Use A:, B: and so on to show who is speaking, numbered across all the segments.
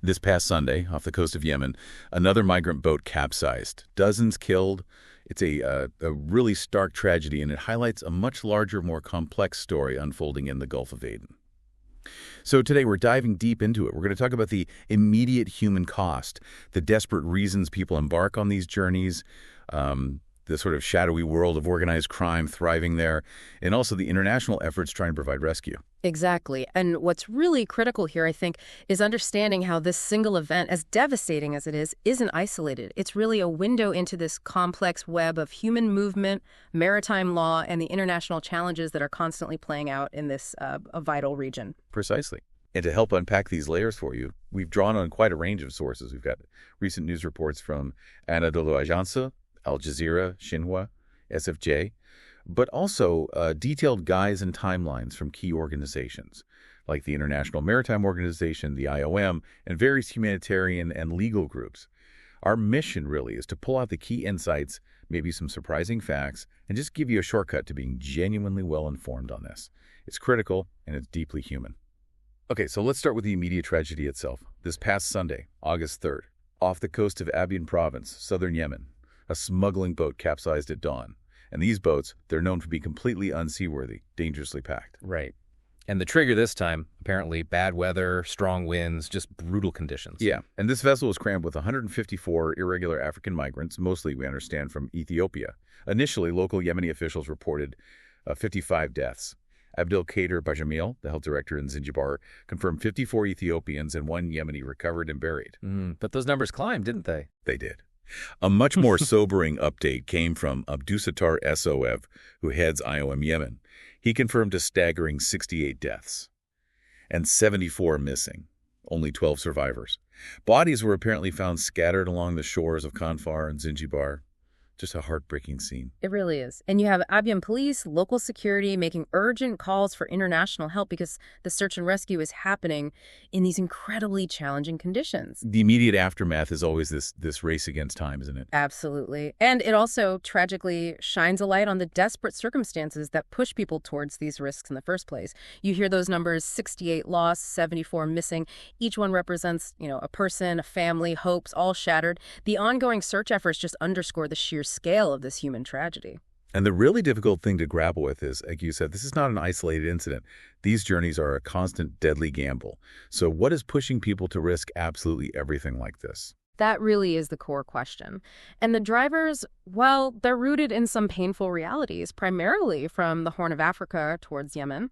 A: This past Sunday, off the coast of Yemen, another migrant boat capsized. Dozens killed. It's a really stark tragedy, and it highlights a much larger, more complex story unfolding in the Gulf of Aden. So today we're diving deep into it. We're going to talk about the immediate human cost, the desperate reasons people embark on these journeys, the sort of shadowy world of organized crime thriving there, and also the international efforts trying to provide rescue.
B: Exactly. And what's really critical here, I think, is understanding how this single event, as devastating as it is, isn't isolated. It's really a window into this complex web of human movement, maritime law, and the international challenges that are constantly playing out in this a vital region.
A: Precisely. And to help unpack these layers for you, we've drawn on quite a range of sources. We've got recent news reports from Anadolu Ajansı, Al Jazeera, Xinhua, SFJ, but also detailed guides and timelines from key organizations like the International Maritime Organization, the IOM, and various humanitarian and legal groups. Our mission really is to pull out the key insights, maybe some surprising facts, and just give you a shortcut to being genuinely well-informed on this. It's critical, and it's deeply human. Okay, so let's start with the immediate tragedy itself. This past Sunday, August 3rd, off the coast of Abyan province, southern Yemen, a smuggling boat capsized at dawn. And these boats, they're known to be completely unseaworthy, dangerously packed.
C: Right. And the trigger this time, apparently bad weather, strong winds, just brutal conditions.
A: Yeah, and this vessel was crammed with 154 irregular African migrants, mostly, we understand, from Ethiopia. Initially, local Yemeni officials reported 55 deaths. Abdelkader Bajamil, the health director in Zanzibar, confirmed 54 Ethiopians and 1 Yemeni recovered and buried.
C: But those numbers climbed, didn't they?
A: They did. A much more sobering update came from Abdusattar Soev, who heads IOM Yemen. He confirmed a staggering 68 deaths and 74 missing, only 12 survivors. Bodies were apparently found scattered along the shores of Khanfar and Zanzibar. Just a heartbreaking scene.
B: It really is. And you have Abyan police, local security making urgent calls for international help because the search and rescue is happening in these incredibly challenging conditions.
A: The immediate aftermath is always this race against time, isn't it?
B: Absolutely. And it also tragically shines a light on the desperate circumstances that push people towards these risks in the first place. You hear those numbers, 68 lost, 74 missing. Each one represents, a person, a family, hopes, all shattered. The ongoing search efforts just underscore the sheer scale of this human tragedy.
A: And the really difficult thing to grapple with is, like you said, this is not an isolated incident. These journeys are a constant, deadly gamble. So what is pushing people to risk absolutely everything like this?
B: That really is the core question. And the drivers, well, they're rooted in some painful realities, primarily from the Horn of Africa towards Yemen.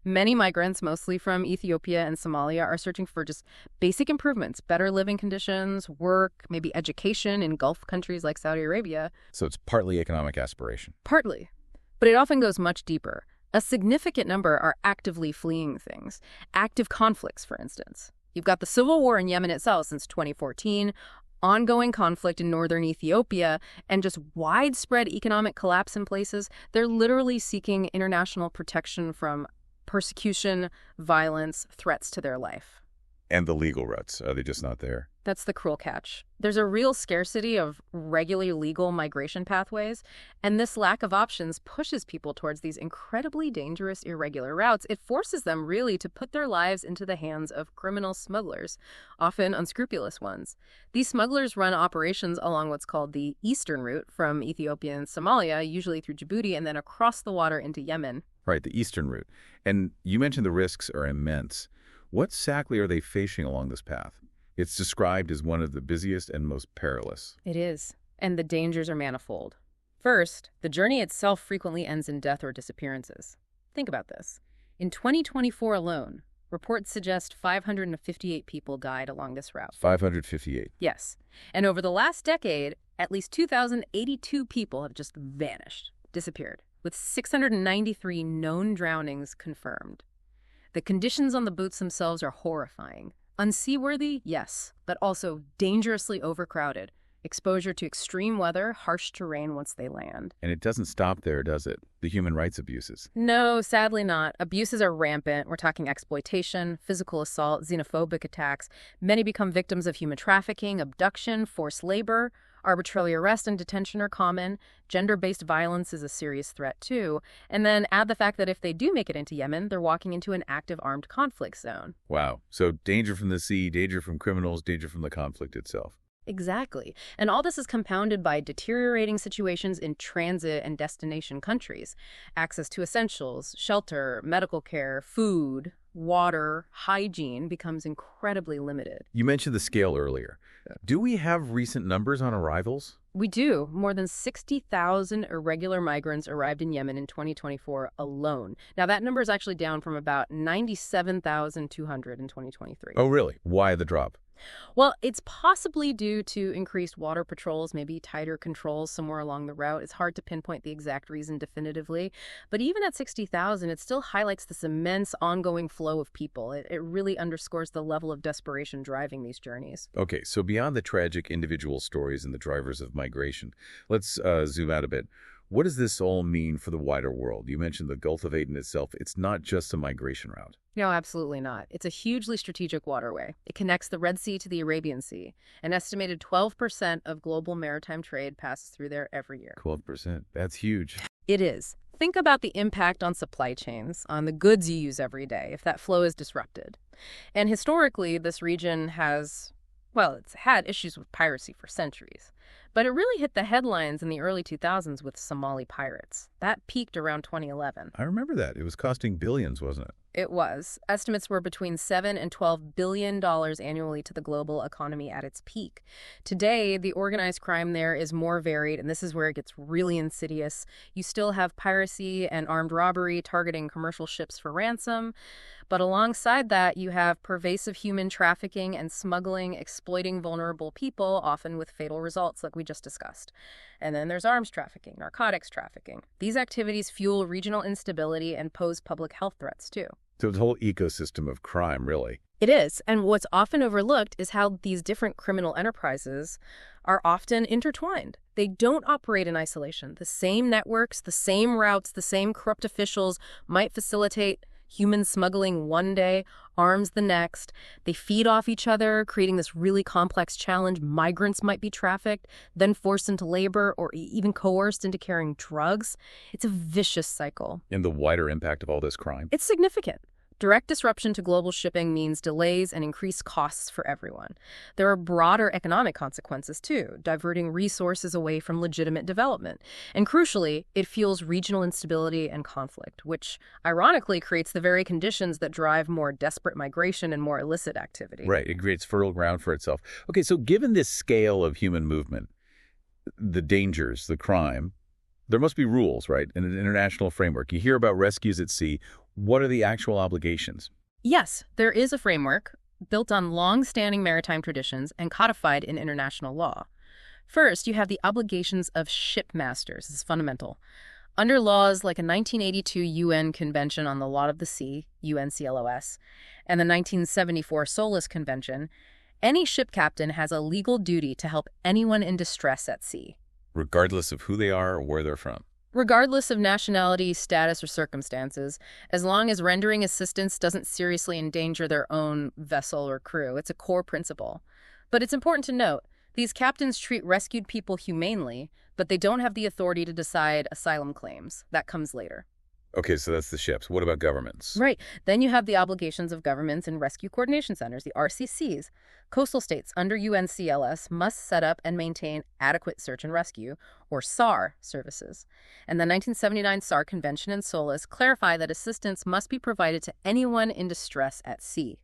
B: Many migrants, mostly from Ethiopia and Somalia, are searching for just basic improvements, better living conditions, work, maybe education in Gulf countries like Saudi Arabia.
A: So it's partly economic aspiration.
B: Partly. But it often goes much deeper. A significant number are actively fleeing things. Active conflicts, for instance. You've got the civil war in Yemen itself since 2014, ongoing conflict in northern Ethiopia, and just widespread economic collapse in places. They're literally seeking international protection from persecution, violence, threats to their life.
A: And the legal routes, are they just not there?
B: That's the cruel catch. There's a real scarcity of regular legal migration pathways, and this lack of options pushes people towards these incredibly dangerous, irregular routes. It forces them really to put their lives into the hands of criminal smugglers, often unscrupulous ones. These smugglers run operations along what's called the eastern route from Ethiopia and Somalia, usually through Djibouti, and then across the water into Yemen.
A: Right, the eastern route. And you mentioned the risks are immense. What exactly are they facing along this path? It's described as one of the busiest and most perilous.
B: It is, and the dangers are manifold. First, the journey itself frequently ends in death or disappearances. Think about this. In 2024 alone, reports suggest 558 people died along this route.
A: 558?
B: Yes. And over the last decade, at least 2,082 people have just vanished, disappeared, with 693 known drownings confirmed. The conditions on the boats themselves are horrifying. Unseaworthy, yes, but also dangerously overcrowded. Exposure to extreme weather, harsh terrain once they land.
A: And it doesn't stop there, does it? The human rights abuses.
B: No, sadly not. Abuses are rampant. We're talking exploitation, physical assault, xenophobic attacks. Many become victims of human trafficking, abduction, forced labor. Arbitrary arrest and detention are common. Gender-based violence is a serious threat, too. And then add the fact that if they do make it into Yemen, they're walking into an active armed conflict zone.
A: Wow. So danger from the sea, danger from criminals, danger from the conflict itself.
B: Exactly. And all this is compounded by deteriorating situations in transit and destination countries. Access to essentials, shelter, medical care, food, water, hygiene becomes incredibly limited.
A: You mentioned the scale earlier. Do we have recent numbers on arrivals?
B: We do. More than 60,000 irregular migrants arrived in Yemen in 2024 alone. Now, that number is actually down from about 97,200 in 2023.
A: Oh, really? Why the drop?
B: Well, it's possibly due to increased water patrols, maybe tighter controls somewhere along the route. It's hard to pinpoint the exact reason definitively. But even at 60,000, it still highlights this immense ongoing flow of people. It really underscores the level of desperation driving these journeys.
A: Okay, so beyond the tragic individual stories and the drivers of migration, let's zoom out a bit. What does this all mean for the wider world? You mentioned the Gulf of Aden itself. It's not just a migration route.
B: No, absolutely not. It's a hugely strategic waterway. It connects the Red Sea to the Arabian Sea. An estimated 12% of global maritime trade passes through there every year.
A: 12%. That's huge.
B: It is. Think about the impact on supply chains, on the goods you use every day, if that flow is disrupted. And historically, this region has, well, it's had issues with piracy for centuries. But it really hit the headlines in the early 2000s with Somali pirates. That peaked around 2011.
A: I remember that. It was costing billions, wasn't it?
B: It was. Estimates were between $7 and $12 billion annually to the global economy at its peak. Today, the organized crime there is more varied, and this is where it gets really insidious. You still have piracy and armed robbery targeting commercial ships for ransom. But alongside that, you have pervasive human trafficking and smuggling, exploiting vulnerable people, often with fatal results like we just discussed. And then there's arms trafficking, narcotics trafficking. These activities fuel regional instability and pose public health threats, too.
A: So the whole ecosystem of crime, really.
B: It is. And what's often overlooked is how these different criminal enterprises are often intertwined. They don't operate in isolation. The same networks, the same routes, the same corrupt officials might facilitate human smuggling one day, arms the next. They feed off each other, creating this really complex challenge. Migrants might be trafficked, then forced into labor, or even coerced into carrying drugs. It's a vicious cycle.
A: And the wider impact of all this crime?
B: It's significant. Direct disruption to global shipping means delays and increased costs for everyone. There are broader economic consequences, too, diverting resources away from legitimate development. And crucially, it fuels regional instability and conflict, which ironically creates the very conditions that drive more desperate migration and more illicit activity.
A: Right. It creates fertile ground for itself. Okay, so given this scale of human movement, the dangers, the crime, there must be rules, right, in an international framework. You hear about rescues at sea. What are the actual obligations?
B: Yes, there is a framework built on long-standing maritime traditions and codified in international law. First, you have the obligations of shipmasters. This is fundamental. Under laws like a 1982 UN Convention on the Law of the Sea, UNCLOS, and the 1974 SOLAS Convention, any ship captain has a legal duty to help anyone in distress at sea.
A: Regardless of who they are or where they're from.
B: Regardless of nationality, status, or circumstances, as long as rendering assistance doesn't seriously endanger their own vessel or crew. It's a core principle. But it's important to note, these captains treat rescued people humanely, but they don't have the authority to decide asylum claims. That comes later.
A: Okay, so that's the ships. What about governments?
B: Right. Then you have the obligations of governments and rescue coordination centers, the RCCs. Coastal states under UNCLOS must set up and maintain adequate search and rescue, or SAR, services. And the 1979 SAR Convention and SOLAS clarify that assistance must be provided to anyone in distress at sea.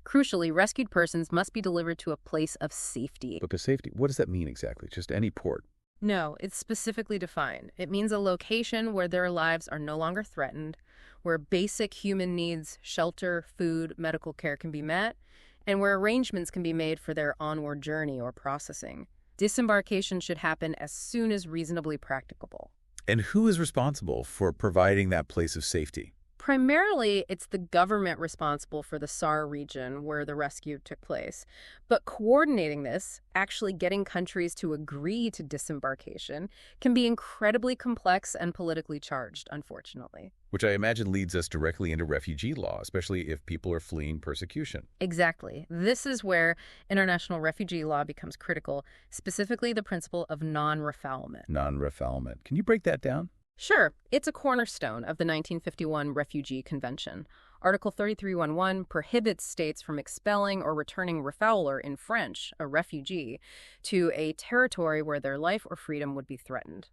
B: Crucially, rescued persons must be delivered to a place of safety.
A: But the safety, what does that mean exactly? Just any port?
B: No, it's specifically defined. It means a location where their lives are no longer threatened, where basic human needs, shelter, food, medical care can be met, and where arrangements can be made for their onward journey or processing. Disembarkation should happen as soon as reasonably practicable.
A: And who is responsible for providing that place of safety?
B: Primarily, it's the government responsible for the SAR region where the rescue took place. But coordinating this, actually getting countries to agree to disembarkation, can be incredibly complex and politically charged, unfortunately.
A: Which I imagine leads us directly into refugee law, especially if people are fleeing persecution.
B: Exactly. This is where international refugee law becomes critical, specifically the principle of non-refoulement.
A: Non-refoulement. Can you break that down?
B: Sure, it's a cornerstone of the 1951 Refugee Convention. Article 3311 prohibits states from expelling or returning refouler, in French, a refugee, to a territory where their life or freedom would be threatened.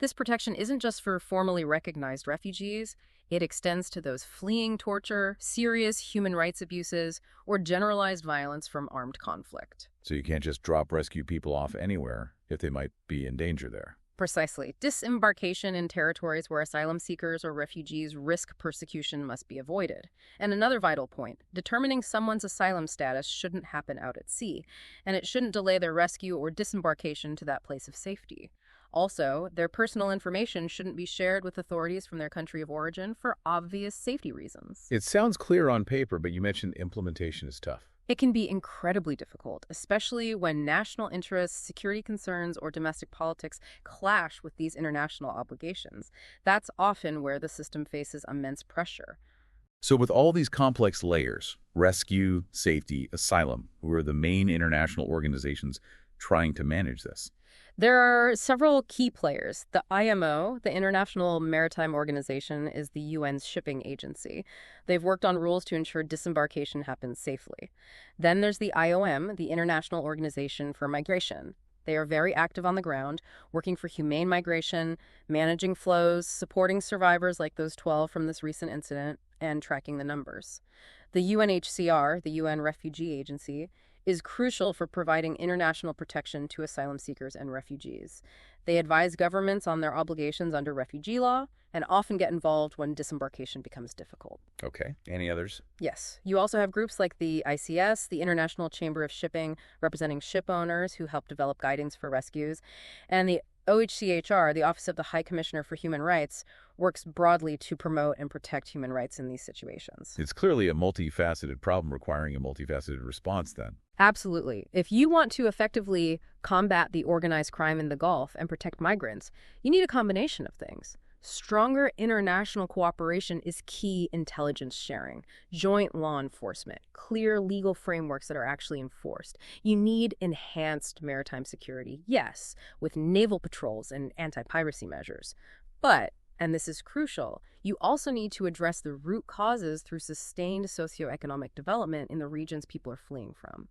B: This protection isn't just for formally recognized refugees. It extends to those fleeing torture, serious human rights abuses, or generalized violence from armed conflict.
A: So you can't just drop rescue people off anywhere if they might be in danger there.
B: Precisely. Disembarkation in territories where asylum seekers or refugees risk persecution must be avoided. And another vital point, determining someone's asylum status shouldn't happen out at sea, and it shouldn't delay their rescue or disembarkation to that place of safety. Also, their personal information shouldn't be shared with authorities from their country of origin for obvious safety reasons.
A: It sounds clear on paper, but you mentioned implementation is tough.
B: It can be incredibly difficult, especially when national interests, security concerns, or domestic politics clash with these international obligations. That's often where the system faces immense pressure.
A: So with all these complex layers, rescue, safety, asylum, who are the main international organizations trying to manage this?
B: There are several key players. The IMO, the International Maritime Organization, is the UN's shipping agency. They've worked on rules to ensure disembarkation happens safely. Then there's the IOM, the International Organization for Migration. They are very active on the ground, working for humane migration, managing flows, supporting survivors like those 12 from this recent incident, and tracking the numbers. The UNHCR, the UN Refugee Agency, is crucial for providing international protection to asylum seekers and refugees. They advise governments on their obligations under refugee law and often get involved when disembarkation becomes difficult.
A: Okay. Any others?
B: Yes. You also have groups like the ICS, the International Chamber of Shipping, representing ship owners who help develop guidance for rescues, and the OHCHR, the Office of the High Commissioner for Human Rights, works broadly to promote and protect human rights in these situations.
A: It's clearly a multifaceted problem requiring a multifaceted response then.
B: Absolutely. If you want to effectively combat the organized crime in the Gulf and protect migrants, you need a combination of things. Stronger international cooperation is key intelligence sharing, joint law enforcement, clear legal frameworks that are actually enforced. You need enhanced maritime security, yes, with naval patrols and anti-piracy measures. But, and this is crucial, you also need to address the root causes through sustained socioeconomic development in the regions people are fleeing from.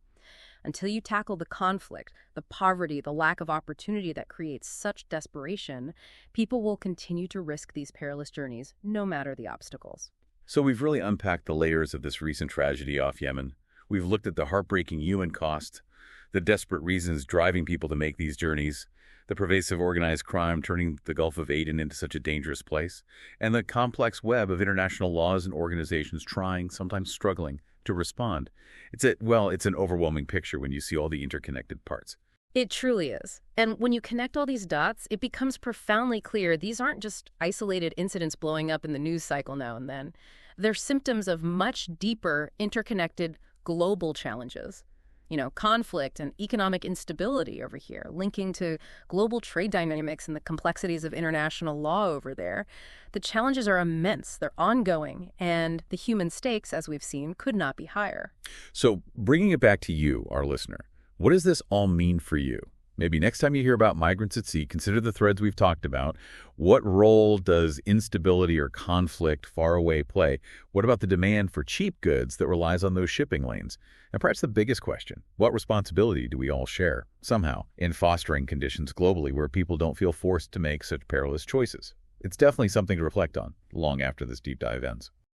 B: Until you tackle the conflict, the poverty, the lack of opportunity that creates such desperation, people will continue to risk these perilous journeys, no matter the obstacles.
A: So we've really unpacked the layers of this recent tragedy off Yemen. We've looked at the heartbreaking human cost, the desperate reasons driving people to make these journeys, the pervasive organized crime turning the Gulf of Aden into such a dangerous place, and the complex web of international laws and organizations trying, sometimes struggling, to respond. It's an overwhelming picture when you see all the interconnected parts.
B: It truly is. And when you connect all these dots, it becomes profoundly clear these aren't just isolated incidents blowing up in the news cycle now and then. They're symptoms of much deeper, interconnected, global challenges. Conflict and economic instability over here, linking to global trade dynamics and the complexities of international law over there. The challenges are immense, they're ongoing, and the human stakes, as we've seen, could not be higher.
A: So bringing it back to you, our listener, what does this all mean for you? Maybe next time you hear about migrants at sea, consider the threads we've talked about. What role does instability or conflict far away play? What about the demand for cheap goods that relies on those shipping lanes? And perhaps the biggest question, what responsibility do we all share, somehow, in fostering conditions globally where people don't feel forced to make such perilous choices? It's definitely something to reflect on long after this deep dive ends.